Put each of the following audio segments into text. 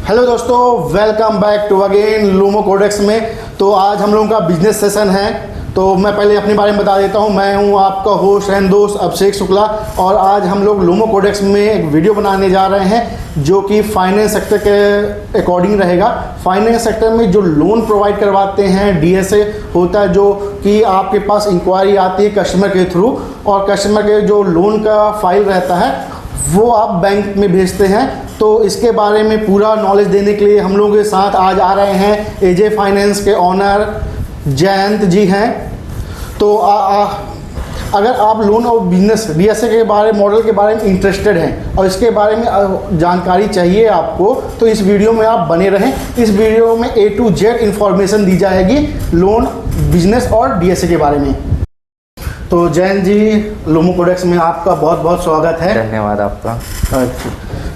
Hello दोस्तों, welcome back to again Lumo Codex में। तो आज हम लोगों का बिजनेस सेशन है। तो मैं पहले अपने बारे में बता देता हूं। मैं हूं आपका होस्ट एंड दोस्त अभिषेक शुक्ला, और आज हम लोग लूमो कोडेक्स में एक वीडियो बनाने जा रहे हैं जो कि फाइनेंस सेक्टर के अकॉर्डिंग रहेगा। फाइनेंस सेक्टर में जो लोन प्रोवाइड करवाते हैं, डीएसए होता है, जो कि आपके पास इंक्वायरी आती है कस्टमर के थ्रू, और कस्टमर के जो लोन का फाइल रहता है वो आप बैंक में भेजते हैं। तो इसके बारे में पूरा नॉलेज देने के लिए हम लोगों के साथ आज आ रहे हैं एजे फाइनेंस के ऑनर जयंत जी हैं। तो अगर आप लोन और बिजनेस डीएसए के बारे मॉडल के बारे में इंटरेस्टेड हैं और इसके बारे में जानकारी चाहिए आपको, तो इस वीडियो में आप बने रहें। इस वीडियो में A to Z इंफॉर्मेशन दी जाएगी लोन, बिजनेस और डीएसए के बारे में। तो जैन जी, लूमो कोडेक्स में आपका बहुत बहुत स्वागत है। धन्यवाद आपका। अच्छा,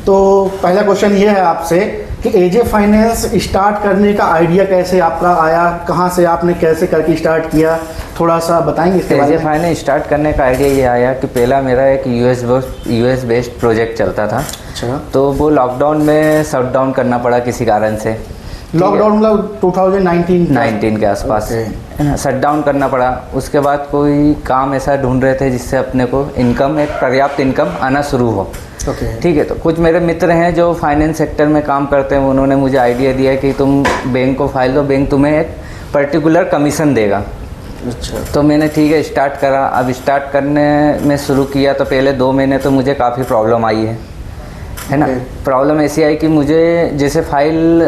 तो पहला क्वेश्चन ये है आपसे कि एजे फाइनेंस स्टार्ट करने का आइडिया कैसे आपका आया, कहाँ से आपने कैसे करके स्टार्ट किया, थोड़ा सा बताएंगे इसके बारे में। एजे फाइनेंस स्टार्ट करने का आइडिया ये आया कि पहला मेरा एक यूएस बेस्ड प्रोजेक्ट चलता था। अच्छा। तो वो लॉकडाउन में शट डाउन करना पड़ा किसी कारण से। लॉकडाउन मतलब 2019 के आसपास है ना, शट डाउन करना पड़ा। उसके बाद कोई काम ऐसा ढूंढ रहे थे जिससे अपने को इनकम, एक पर्याप्त इनकम आना शुरू हो। ठीक है। तो कुछ मेरे मित्र हैं जो फाइनेंस सेक्टर में काम करते हैं, उन्होंने मुझे आइडिया दिया कि तुम बैंक को फाइल दो, बैंक तुम्हें एक पर्टिकुलर कमीशन देगा। अच्छा। तो मैंने ठीक है स्टार्ट करा। अब स्टार्ट करने में शुरू किया तो पहले 2 महीने तो मुझे काफ़ी प्रॉब्लम आई है ना। प्रॉब्लम ऐसी आई कि मुझे जैसे फाइल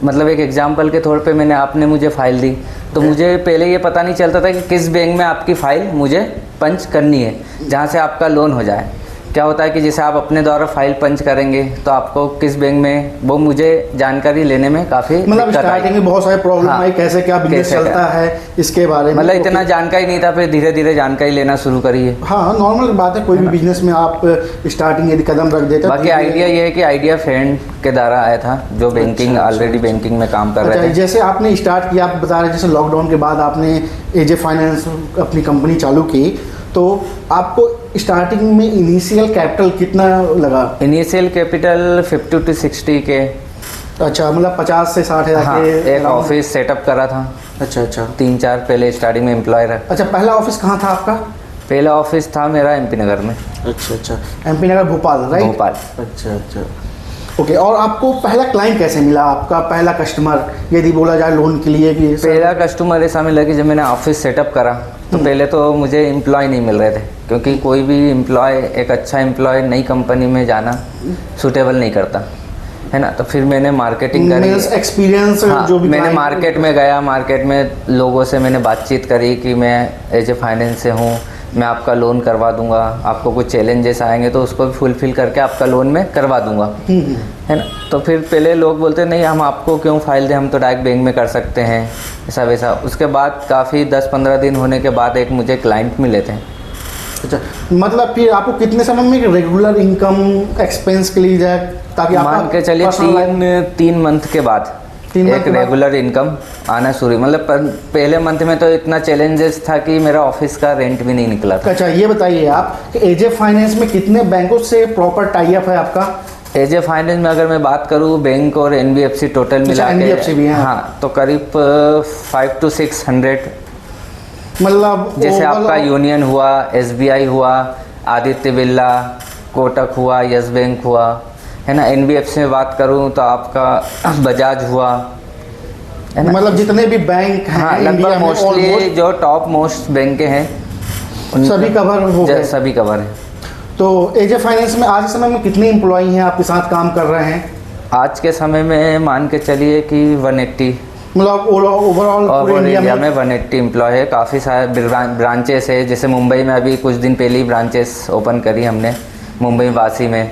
मतलब एक एग्जांपल के तौर पे आपने मुझे फाइल दी, तो मुझे पहले ये पता नहीं चलता था कि किस बैंक में आपकी फ़ाइल मुझे पंच करनी है जहाँ से आपका लोन हो जाए। क्या होता है कि जैसे आप अपने द्वारा फाइल पंच करेंगे तो आपको किस बैंक में, वो मुझे जानकारी लेने में काफ़ी मतलब स्टार्टिंग में बहुत सारे प्रॉब्लम आई, कैसे क्या बिजनेस चलता है इसके बारे में। मतलब इतना जानकारी नहीं था, फिर धीरे धीरे जानकारी लेना शुरू करिए। हाँ, नॉर्मल बात है, कोई भी बिजनेस में आप स्टार्टिंग यदि कदम रख देते हैं। बाकी आइडिया ये है कि आइडिया फ्रेंड के द्वारा आया था जो बैंकिंग ऑलरेडी बैंकिंग में काम कर रहे थे। जैसे आपने स्टार्ट किया, आप बता रहे जैसे लॉकडाउन के बाद आपने एजे फाइनेंस अपनी कंपनी चालू की, तो आपको स्टार्टिंग में इनिशियल कैपिटल कितना लगा? इनिशियल कैपिटल 50 to 60 के। अच्छा, मतलब 50 से 60 हज़ार। हाँ, एक ऑफिस सेटअप करा था। अच्छा अच्छा। 3-4 पहले स्टार्टिंग में एम्प्लॉय रहा। अच्छा, पहला ऑफिस कहाँ था आपका? पहला ऑफिस था मेरा MP नगर में। अच्छा अच्छा, MP नगर भोपाल, राइट? भोपाल। अच्छा अच्छा, ओके। और आपको पहला क्लाइंट कैसे मिला, आपका पहला कस्टमर यदि बोला जाए लोन के लिए? कि पहला कस्टमर ऐसा मिला कि जब मैंने ऑफिस सेटअप करा तो पहले तो मुझे एम्प्लॉय नहीं मिल रहे थे, क्योंकि कोई भी एम्प्लॉय, एक अच्छा एम्प्लॉय नई कंपनी में जाना सूटेबल नहीं करता है ना। तो फिर मैंने मार्केटिंग करी, एक्सपीरियंस। हाँ, जो भी मैंने मार्केट में गया, मार्केट में लोगों से मैंने बातचीत करी कि मैं एजे फाइनेंस से हूँ, मैं आपका लोन करवा दूंगा, आपको कुछ चैलेंजेस आएंगे तो उसको भी फुलफिल करके आपका लोन में करवा दूंगा, है ना। तो फिर पहले लोग बोलते नहीं, हम आपको क्यों फाइल दें, हम तो डायरेक्ट बैंक में कर सकते हैं, ऐसा वैसा। उसके बाद काफ़ी 10-15 दिन होने के बाद एक मुझे क्लाइंट मिले थे। अच्छा, मतलब फिर आपको कितने समय में रेगुलर इनकम एक्सपेंस के लिए जाए, ताकि आप मान के चलिए 3 मंथ के बाद एक रेगुलर इनकम आना शुरू। मतलब पहले मंथ में तो इतना चैलेंजेस था कि मेरा ऑफिस का रेंट भी नहीं निकला था। अच्छा, ये बताइए आप कि एजे फाइनेंस में कितने बैंकों से प्रॉपर टाई अप है आपका? एजे फाइनेंस में अगर मैं बात करूँ, बैंक और NBFC टोटल मिला के, NBFC भी है? हाँ, तो करीब 500 to 600। मतलब जैसे आपका यूनियन हुआ, SBI हुआ, आदित्य बिरला, कोटक हुआ, यस बैंक हुआ, है ना। NBFC में बात करूं तो आपका बजाज हुआ, है ना। मतलब जितने भी बैंक हैं, हाँ, लगभग मोस्टली जो टॉप मोस्ट बैंक हैं सभी कवर हो गए, सभी कवर है। तो एजे फाइनेंस में आज के समय में कितने एम्प्लॉय हैं आपके साथ काम कर रहे हैं? आज के समय में मान के चलिए कि 180, मतलब ओवरऑल इंडिया में 180 एम्प्लॉय है। काफ़ी सारे ब्रांचेस है, जैसे मुंबई में अभी कुछ दिन पहले ही ब्रांचेस ओपन करी हमने, मुंबई वासी में।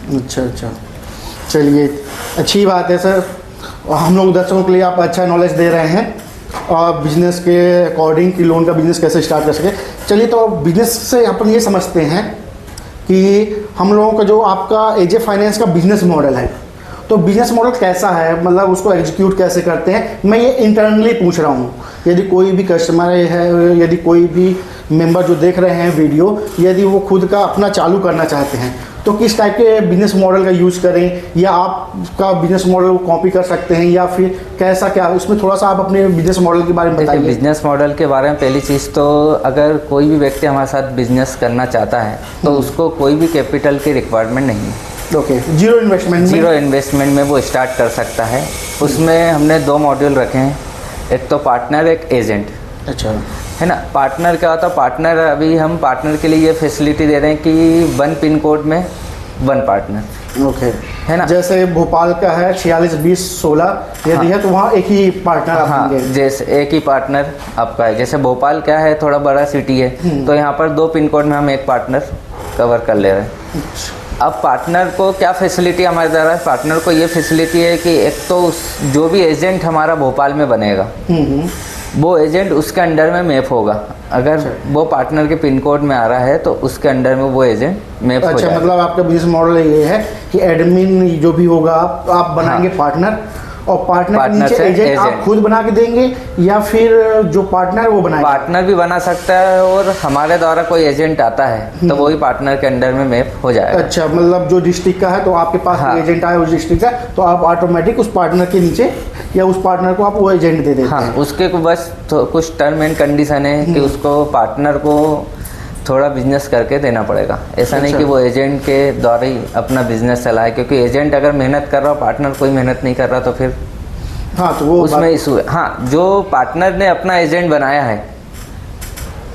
अच्छा अच्छा, चलिए अच्छी बात है सर। हम लोग दर्शकों के लिए आप अच्छा नॉलेज दे रहे हैं और बिजनेस के अकॉर्डिंग कि लोन का बिज़नेस कैसे स्टार्ट कर सके। चलिए, तो बिजनेस से अपन ये समझते हैं कि हम लोगों का जो आपका एजे फाइनेंस का बिजनेस मॉडल है, तो बिजनेस मॉडल कैसा है, मतलब उसको एग्जीक्यूट कैसे करते हैं। मैं ये इंटरनली पूछ रहा हूँ, यदि कोई भी कस्टमर है, यदि कोई भी मेंबर जो देख रहे हैं वीडियो, यदि वो खुद का अपना चालू करना चाहते हैं तो किस टाइप के बिजनेस मॉडल का यूज़ करें, या आपका बिजनेस मॉडल कॉपी कर सकते हैं, या फिर कैसा क्या, उसमें थोड़ा सा आप अपने बिजनेस मॉडल के बारे में बताइए। बिजनेस मॉडल के बारे में पहली चीज़ तो, अगर कोई भी व्यक्ति हमारे साथ बिजनेस करना चाहता है तो उसको कोई भी कैपिटल की रिक्वायरमेंट नहीं है। ओके, जीरो इन्वेस्टमेंट में वो स्टार्ट कर सकता है। उसमें हमने 2 मॉड्यूल रखे हैं, एक तो पार्टनर, एक एजेंट। अच्छा, है ना। पार्टनर क्या होता है? पार्टनर, अभी हम पार्टनर के लिए ये फैसिलिटी दे रहे हैं कि 1 पिन कोड में 1 पार्टनर। ओके, है ना। जैसे भोपाल का है 462016 यदि है तो वहाँ एक ही पार्टनर आप हाँ, देंगे। जैसे एक ही पार्टनर आपका है। जैसे भोपाल क्या है, थोड़ा बड़ा सिटी है, तो यहाँ पर 2 पिन कोड में हम एक पार्टनर कवर कर ले रहे हैं। अब पार्टनर को क्या फैसिलिटी हमारे द्वारा है? पार्टनर को ये फैसिलिटी है कि एक तो जो भी एजेंट हमारा भोपाल में बनेगा, वो एजेंट उसके अंडर में मैप होगा। अगर वो पार्टनर के पिन कोड में आ रहा है तो उसके अंडर में वो एजेंट मैप हो जाएगा। मतलब आपका बिजनेस मॉडल ये है कि एडमिन जो भी होगा आप बनाएंगे पार्टनर, और पार्टनर के नीचे एजेंट आप खुद बना के देंगे, या फिर जो पार्टनर है वो बनाएगा? पार्टनर भी बना सकता है, और हमारे द्वारा कोई एजेंट आता है तो वही पार्टनर के अंडर में मैप हो जाएगा। अच्छा, मतलब जो डिस्ट्रिक्ट का है तो आपके पास एजेंट आया उस डिस्ट्रिक्ट का, तो आप ऑटोमेटिक उस पार्टनर के नीचे या उस पार्टनर को आप वो एजेंट दे देते हैं। उसके बस तो कुछ टर्म एंड कंडीशन है कि उसको पार्टनर को थोड़ा बिजनेस करके देना पड़ेगा। ऐसा नहीं कि वो एजेंट के द्वारा ही अपना बिजनेस चलाए, क्योंकि एजेंट अगर मेहनत कर रहा हो, पार्टनर कोई मेहनत नहीं कर रहा, तो फिर तो वो उसमें इशू है। जो पार्टनर ने अपना एजेंट बनाया है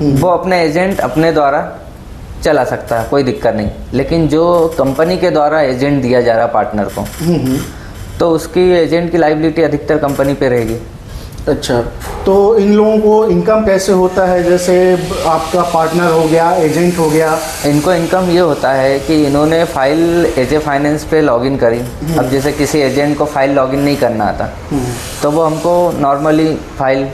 वो अपने एजेंट अपने द्वारा चला सकता है, कोई दिक्कत नहीं। लेकिन जो कंपनी के द्वारा एजेंट दिया जा रहा है पार्टनर को, तो उसकी एजेंट की लायबिलिटी अधिकतर कंपनी पे रहेगी। अच्छा, तो इन लोगों को इनकम कैसे होता है? जैसे आपका पार्टनर हो गया, एजेंट हो गया, इनको इनकम ये होता है कि इन्होंने फाइल एजे फाइनेंस पे लॉगिन करी। अब जैसे किसी एजेंट को फाइल लॉगिन नहीं करना आता, तो वो हमको नॉर्मली फाइल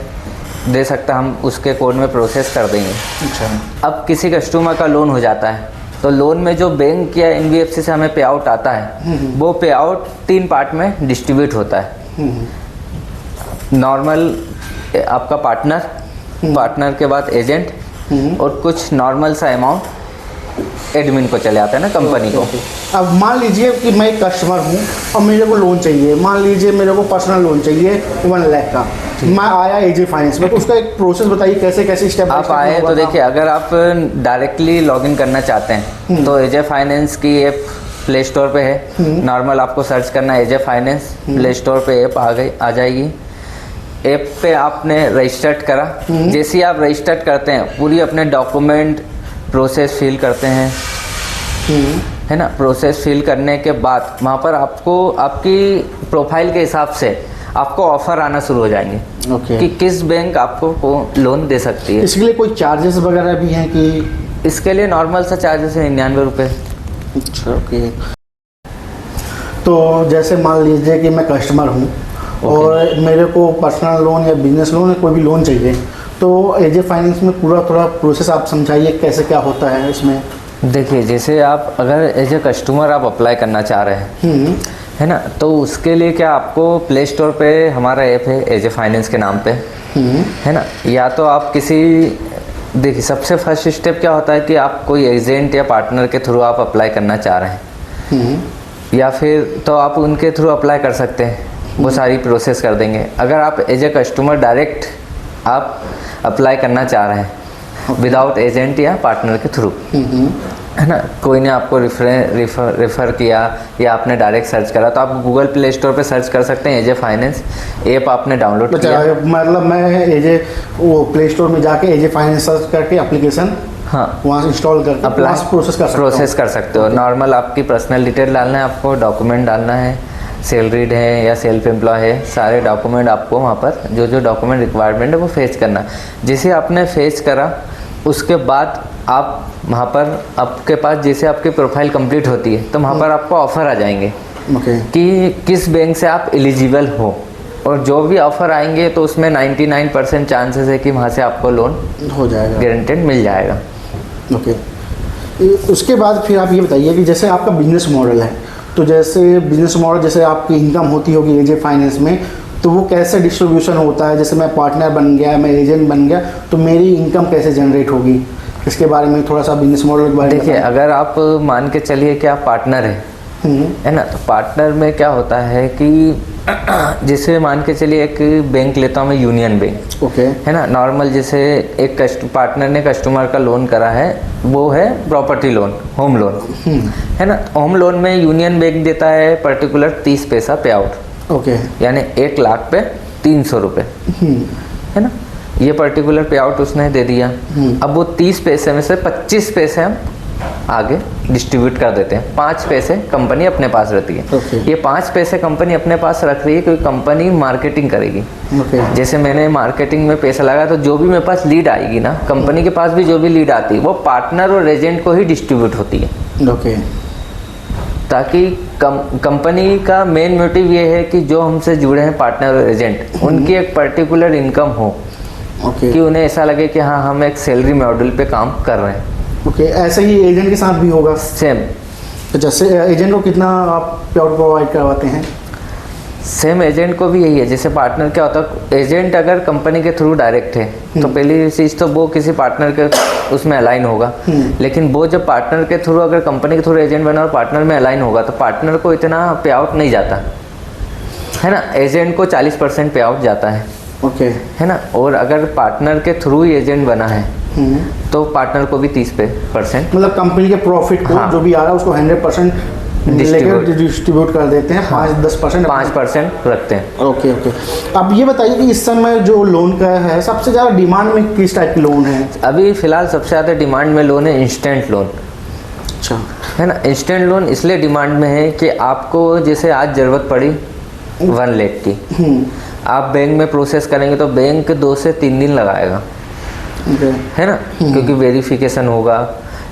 दे सकता, हम उसके कोड में प्रोसेस कर देंगे। अच्छा, अब किसी कस्टमर का लोन हो जाता है, तो लोन में जो बैंक या एनबीएफसी से हमें पे आउट आता है, वो पे आउट 3 पार्ट में डिस्ट्रीब्यूट होता है। नॉर्मल आपका पार्टनर के बाद एजेंट, और कुछ नॉर्मल सा अमाउंट एडमिन को चले आता है ना, कंपनी को। अब मान लीजिए कि मैं एक कस्टमर हूँ और मेरे को लोन चाहिए, मान लीजिए मेरे को पर्सनल लोन चाहिए 1 लाख का, मैं आया एजे फाइनेंस में, तो उसका एक प्रोसेस बताइए कैसे कैसे स्टेप आप आए। तो देखिए, अगर आप डायरेक्टली लॉगिन करना चाहते हैं तो एजे फाइनेंस की ऐप प्ले स्टोर पे है। नॉर्मल आपको सर्च करना है एजे फाइनेंस, प्ले स्टोर पे ऐप आ जाएगी। ऐप पे आपने रजिस्टर्ड करा, जैसे ही आप रजिस्टर्ड करते हैं पूरी अपने डॉक्यूमेंट प्रोसेस फिल करते हैं, है ना। प्रोसेस फिल करने के बाद वहाँ पर आपको आपकी प्रोफाइल के हिसाब से आपको ऑफर आना शुरू हो जाएंगे कि किस बैंक आपको लोन दे सकती है। इसके लिए कोई चार्जेस वगैरह भी हैं कि? इसके लिए नॉर्मल सा चार्जेस है 99 रुपये। अच्छा, ओके। तो जैसे मान लीजिए कि मैं कस्टमर हूँ और मेरे को पर्सनल लोन या बिजनेस लोन या कोई भी लोन चाहिए, तो एजे फाइनेंस में पूरा थोड़ा प्रोसेस आप समझाइए कैसे क्या होता है इसमें। देखिए, जैसे आप अगर एज ए कस्टमर आप अप्लाई करना चाह रहे हैं, है ना, तो उसके लिए क्या आपको प्ले स्टोर पे हमारा ऐप है एजे फाइनेंस के नाम पे, है ना। या तो आप देखिए, सबसे फर्स्ट स्टेप क्या होता है कि आप कोई एजेंट या पार्टनर के थ्रू आप अप्लाई करना चाह रहे हैं, या फिर तो आप उनके थ्रू अप्लाई कर सकते हैं, वो सारी प्रोसेस कर देंगे। अगर आप एज ए कस्टमर डायरेक्ट आप अप्लाई करना चाह रहे हैं विदाउट एजेंट या पार्टनर के थ्रू, है ना, कोई ने आपको रेफ़र किया या आपने डायरेक्ट सर्च करा, तो आप गूगल प्ले स्टोर पे सर्च कर सकते हैं एजे फाइनेंस ऐप आपने डाउनलोड किया। मतलब मैं एजे वो प्ले स्टोर में जाके एजे फाइनेंस सर्च करके एप्लीकेशन वहाँ से इंस्टॉल करके अप्लाई प्रोसेस कर सकते हो। नॉर्मल आपकी पर्सनल डिटेल डालना है, आपको डॉक्यूमेंट डालना है, सैलरीड है या सेल्फ एम्प्लॉय है, सारे डॉक्यूमेंट आपको वहाँ पर जो डॉक्यूमेंट रिक्वायरमेंट है वो फेच करना। जैसे आपने फेच करा उसके बाद आप वहाँ पर आपके पास जैसे आपकी प्रोफाइल कंप्लीट होती है तो वहाँ पर आपको ऑफ़र आ जाएंगे कि किस बैंक से आप एलिजिबल हो, और जो भी ऑफ़र आएंगे तो उसमें 99% चांसेस है कि वहाँ से आपको लोन हो जाएगा, गारंटेड मिल जाएगा। उसके बाद फिर आप ये बताइए कि जैसे आपका बिजनेस मॉडल है, तो जैसे बिजनेस मॉडल जैसे आपकी इनकम होती होगी एजे फाइनेंस में, तो वो कैसे डिस्ट्रीब्यूशन होता है? जैसे मैं पार्टनर बन गया, मैं एजेंट बन गया, तो मेरी इनकम कैसे जनरेट होगी? इसके बारे में थोड़ा सा बिजनेस मॉडल के बारे में देखिए, अगर आप मान के चलिए कि आप पार्टनर हैं, है ना, तो पार्टनर में क्या होता है कि जैसे मान के चलिए एक बैंक लेता हूँ मैं, यूनियन बैंक, ओके, है ना। नॉर्मल जैसे एक पार्टनर ने कस्टमर का लोन करा है, वो है प्रॉपर्टी लोन, होम लोन, है ना। होम लोन में यूनियन बैंक देता है पर्टिकुलर 30 पैसा पे आउट, ओके, यानी 1 लाख पे 300 रुपये, है ना। ये पर्टिकुलर पे आउट उसने दे दिया। अब वो 30 पैसे में से 25 पैसे हम आगे डिस्ट्रीब्यूट कर देते हैं, 5 पैसे कंपनी अपने पास रहती है। Okay. ये 5 पैसे कंपनी अपने पास रख रही है क्योंकि कंपनी मार्केटिंग करेगी। ओके, जैसे मैंने मार्केटिंग में पैसा लगा, तो जो भी मेरे पास लीड आएगी ना, कंपनी के पास भी जो भी लीड आती है वो पार्टनर और एजेंट को ही डिस्ट्रीब्यूट होती है। ओके, ताकि कंपनी का मेन मोटिव ये है कि जो हमसे जुड़े हैं पार्टनर और एजेंट, उनकी एक पर्टिकुलर इनकम हो, ओके, कि उन्हें ऐसा लगे कि हाँ हम एक सैलरी मॉडल पे काम कर रहे हैं। ओके। ऐसे ही एजेंट के साथ भी होगा? सेम। तो जैसे एजेंट को कितना आप पे आउट प्रोवाइड करवाते हैं? सेम एजेंट को भी यही है। जैसे पार्टनर क्या होता है, एजेंट अगर कंपनी के थ्रू डायरेक्ट है तो पहली चीज़ तो वो किसी पार्टनर के उसमें अलाइन होगा। लेकिन वो जब पार्टनर के थ्रू, अगर कंपनी के थ्रू एजेंट बना और पार्टनर में अलाइन होगा, तो पार्टनर को इतना पे आउट नहीं जाता, है ना। एजेंट को 40% पे आउट जाता है, ओके, है ना। और अगर पार्टनर के थ्रू ही एजेंट बना है तो पार्टनर को भी 30%, मतलब कंपनी के प्रॉफिट को, हाँ, जो भी आ रहा है उसको 100% लेकर डिस्ट्रीब्यूट कर देते हैं। हाँ, 5-10% रखते हैं। Okay, okay. अब ये बताइए कि इस समय जो लोन का है, सबसे ज़्यादा डिमांड में किस टाइप की लोन है? अभी फिलहाल सबसे ज़्यादा डिमांड में लोन है इंस्टेंट लोन, अच्छा, है ना। इंस्टेंट लोन इसलिए डिमांड में है कि आपको जैसे आज ज़रूरत पड़ी 1 लाख की, आप बैंक में प्रोसेस करेंगे तो बैंक 2 से 3 दिन लगाएगा, है ना, क्योंकि वेरिफिकेशन होगा।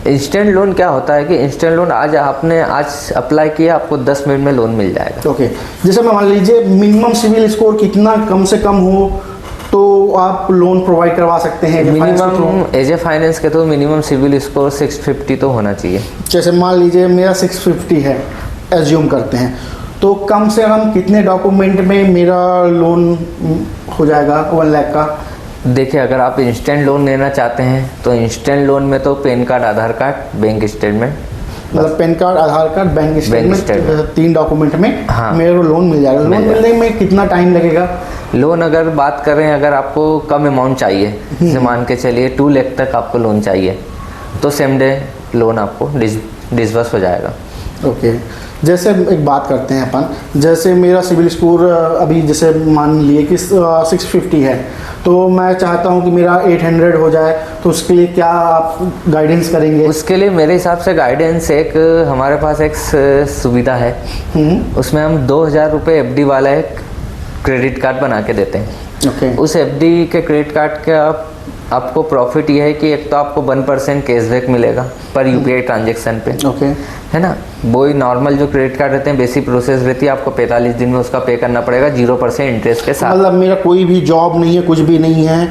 इंस्टेंट लोन क्या होता है कि इंस्टेंट लोन आज आपने अप्लाई किया, आपको 10 मिनट में लोन मिल जाएगा। ओके। जैसे मान लीजिए मिनिमम सिविल स्कोर कितना कम से कम हो तो आप लोन प्रोवाइड करवा सकते हैं? मिनिमम एज ए फाइनेंस के तो मिनिमम सिविल स्कोर 650 तो होना चाहिए। जैसे मान लीजिए मेरा 650 है, एज्यूम करते हैं, तो कम से कम कितने डॉक्यूमेंट में मेरा लोन हो जाएगा 1 लाख का? देखिए, अगर आप इंस्टेंट लोन लेना चाहते हैं तो इंस्टेंट लोन में तो पैन कार्ड, आधार कार्ड, बैंक स्टेटमेंट, मतलब पैन कार्ड, आधार कार्ड, बैंक स्टेटमेंट, 3 डॉक्यूमेंट में हाँ, मेरे को लोन मिल जाएगा। लोन मिलने में कितना टाइम लगेगा? लोन अगर बात करें, अगर आपको कम अमाउंट चाहिए, जैसे मान के चलिए 2 लाख तक आपको लोन चाहिए, तो सेम डे लोन आपको डिसबर्स हो जाएगा। ओके। जैसे एक बात करते हैं अपन, जैसे मेरा सिविल स्कोर अभी जैसे मान लिए कि 650 है, तो मैं चाहता हूं कि मेरा 800 हो जाए, तो उसके लिए क्या आप गाइडेंस करेंगे? उसके लिए मेरे हिसाब से गाइडेंस एक हमारे पास एक सुविधा है, उसमें हम 2000 रुपये FD वाला एक क्रेडिट कार्ड बना के देते हैं। ओके। उस FD के क्रेडिट कार्ड का आपको प्रॉफिट ये है कि एक तो आपको 1% कैशबैक मिलेगा पर UPI ट्रांजेक्शन पे, ओके, है ना। वही नॉर्मल जो क्रेडिट कार्ड रहते हैं, बेसिक प्रोसेस रहती है, आपको 45 दिन में उसका पे करना पड़ेगा 0% इंटरेस्ट के साथ। मतलब मेरा कोई भी जॉब नहीं है, कुछ भी नहीं है,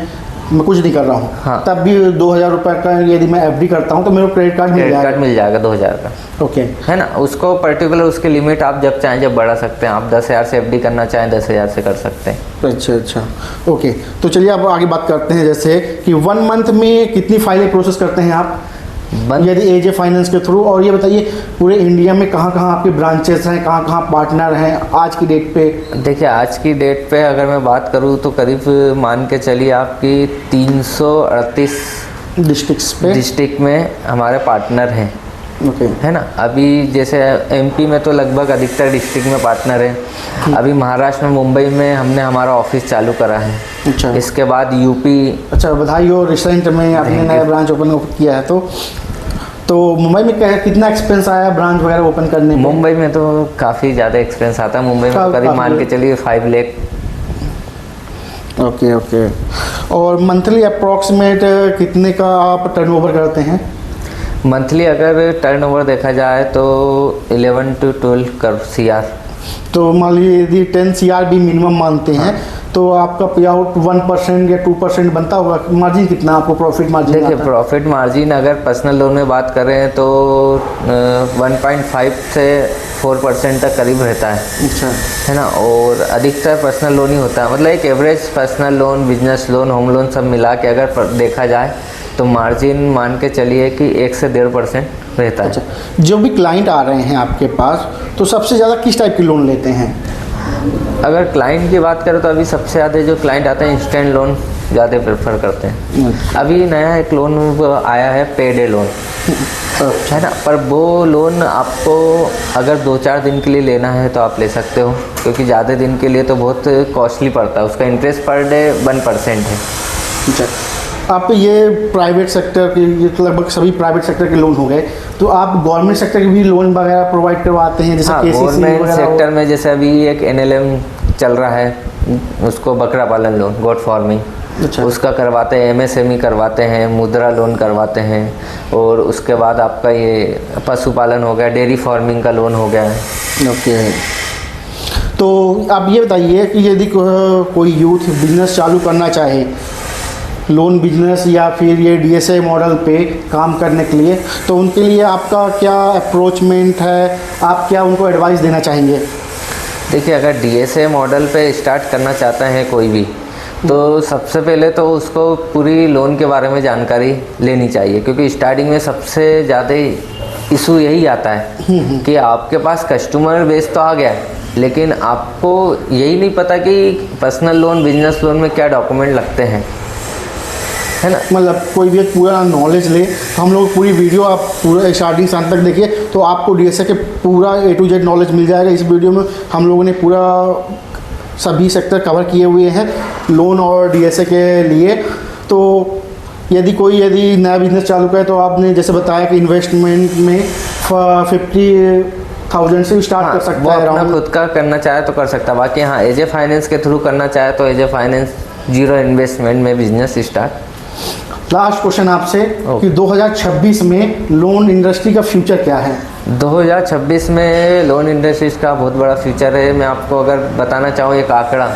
मैं कुछ नहीं कर रहा हूँ, हाँ, तब भी 2000 रुपये का यदि मैं FD करता हूँ तो मेरे को क्रेडिट कार्ड मिल जाएगा 2000 का, ओके, है ना। उसको पर्टिकुलर उसकी लिमिट आप जब चाहें जब बढ़ा सकते हैं। आप 10,000 से FD करना चाहें 10,000 से कर सकते हैं। अच्छा, अच्छा, ओके। तो चलिए अब आगे बात करते हैं, जैसे कि 1 मंथ में कितनी फाइलें प्रोसेस करते हैं आप यदि एजे फाइनेंस के थ्रू? और ये बताइए पूरे इंडिया में कहाँ कहाँ आपके ब्रांचेस हैं, कहाँ कहाँ पार्टनर हैं आज की डेट पे? देखिए, आज की डेट पे अगर मैं बात करूँ तो करीब मान के चलिए आपकी 338 डिस्ट्रिक्ट में हमारे पार्टनर हैं, ओके, है ना। अभी जैसे MP में तो लगभग अधिकतर डिस्ट्रिक्ट में पार्टनर है। अभी महाराष्ट्र में, मुंबई में हमने हमारा ऑफिस चालू करा है। अच्छा, इसके बाद UP। अच्छा, बधाई हो, रिसेंट में आपने नया ब्रांच ओपन किया है। तो मुंबई में कितना एक्सपेंस आया ब्रांच वगैरह ओपन करने में? मुंबई में तो काफ़ी ज़्यादा एक्सपेंस आता है। मुंबई में करीब मान के चलिए 5 लाख। Okay, okay. और मंथली अप्रॉक्सीमेट कितने का आप टर्नओवर करते हैं? मंथली अगर टर्नओवर देखा जाए तो 11 to 12 CR तो मान लीजिए यदि 10 CR भी मिनिमम मानते हैं तो आपका पे आउट 1% या 2% बनता होगा। मार्जिन कितना आपको प्रॉफिट मार्जिन? देखिए प्रॉफिट मार्जिन अगर पर्सनल लोन में बात कर रहे हैं तो 1.5 से 4% तक करीब रहता है। अच्छा, है ना। और अधिकतर पर्सनल लोन ही होता है, मतलब एक average personal loan, business loan, home loan सब मिला के अगर देखा जाए तो मार्जिन मान के चलिए कि 1 से 1.5% रहता है। अच्छा, जो भी क्लाइंट आ रहे हैं आपके पास तो सबसे ज़्यादा किस टाइप के लोन लेते हैं? अगर क्लाइंट की बात करें तो अभी सबसे ज़्यादा जो क्लाइंट आते हैं इंस्टेंट लोन ज़्यादा प्रेफर करते हैं। अभी नया एक लोन आया है पेडे लोन, है ना। पर वो लोन आपको अगर 2-4 दिन के लिए लेना है तो आप ले सकते हो, क्योंकि ज़्यादा दिन के लिए तो बहुत कॉस्टली पड़ता है। उसका इंटरेस्ट पर डे 1% है। अच्छा, आप ये प्राइवेट सेक्टर के, ये तो लगभग सभी प्राइवेट सेक्टर के लोन हो गए, तो आप गवर्नमेंट सेक्टर के भी लोन वगैरह प्रोवाइड करवाते हैं जैसे KCC गवर्नमेंट वगैरह सेक्टर में जैसे अभी एक NLM चल रहा है, उसको बकरा पालन लोन, गोट फार्मिंग, अच्छा, उसका करवाते हैं। MSME करवाते हैं, मुद्रा लोन करवाते हैं, और उसके बाद आपका ये पशुपालन हो गया, डेयरी फार्मिंग का लोन हो गया है। ओके। तो आप ये बताइए कि यदि कोई यूथ बिजनेस चालू करना चाहे, लोन बिजनेस या फिर ये DSA मॉडल पे काम करने के लिए, तो उनके लिए आपका क्या अप्रोचमेंट है, आप क्या उनको एडवाइस देना चाहेंगे? देखिए अगर DSA मॉडल पे स्टार्ट करना चाहते हैं कोई भी, तो सबसे पहले तो उसको पूरी लोन के बारे में जानकारी लेनी चाहिए, क्योंकि स्टार्टिंग में सबसे ज़्यादा इशू यही आता है कि आपके पास कस्टमर बेस तो आ गया है, लेकिन आपको यही नहीं पता कि पर्सनल लोन, बिजनेस लोन में क्या डॉक्यूमेंट लगते हैं, है ना। मतलब कोई भी पूरा नॉलेज ले तो हम लोग पूरी वीडियो आप पूरा स्टार्टिंग से अंत तक देखिए तो आपको DSA के पूरा A to Z नॉलेज मिल जाएगा। इस वीडियो में हम लोगों ने पूरा सभी सेक्टर कवर किए हुए हैं लोन और DSA के लिए। तो यदि नया बिजनेस चालू करे तो आपने जैसे बताया कि इन्वेस्टमेंट में 50,000 से स्टार्ट कर सकता है। अपना खुद का करना चाहे तो कर सकता है। बाकी हाँ, एजे फाइनेंस के थ्रू करना चाहे तो एजे फाइनेंस 0 इन्वेस्टमेंट में बिजनेस स्टार्ट। लास्ट क्वेश्चन आपसे कि 2026 में लोन इंडस्ट्री का फ्यूचर क्या है? 2026 में लोन इंडस्ट्रीज का बहुत बड़ा फ्यूचर है। मैं आपको अगर बताना चाहूँ एक आंकड़ा,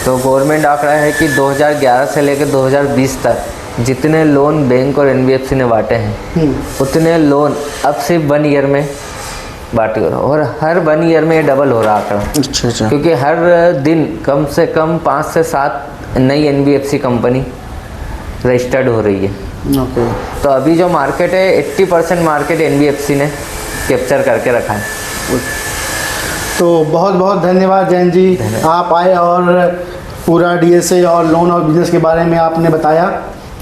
तो गवर्नमेंट आंकड़ा है कि 2011 से लेकर 2020 तक जितने लोन बैंक और NBFC ने बांटे हैं उतने लोन अब सिर्फ 1 ईयर में बांटे हो रहा, और हर 1 ईयर में डबल हो रहा आंकड़ा। अच्छा। क्योंकि हर दिन कम से कम 5 से 7 नई NBFC कंपनी रजिस्टर्ड हो रही है। ओके। तो अभी जो मार्केट है 80% मार्केट NBFC ने कैप्चर करके रखा है। तो बहुत बहुत धन्यवाद जैन जी, आप आए और पूरा DSA और लोन और बिजनेस के बारे में आपने बताया,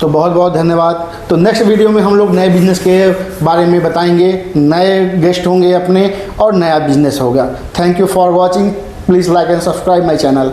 तो बहुत बहुत धन्यवाद। तो नेक्स्ट वीडियो में हम लोग नए बिजनेस के बारे में बताएंगे, नए गेस्ट होंगे अपने और नया बिजनेस होगा। Thank you for watching, please like and subscribe my channel.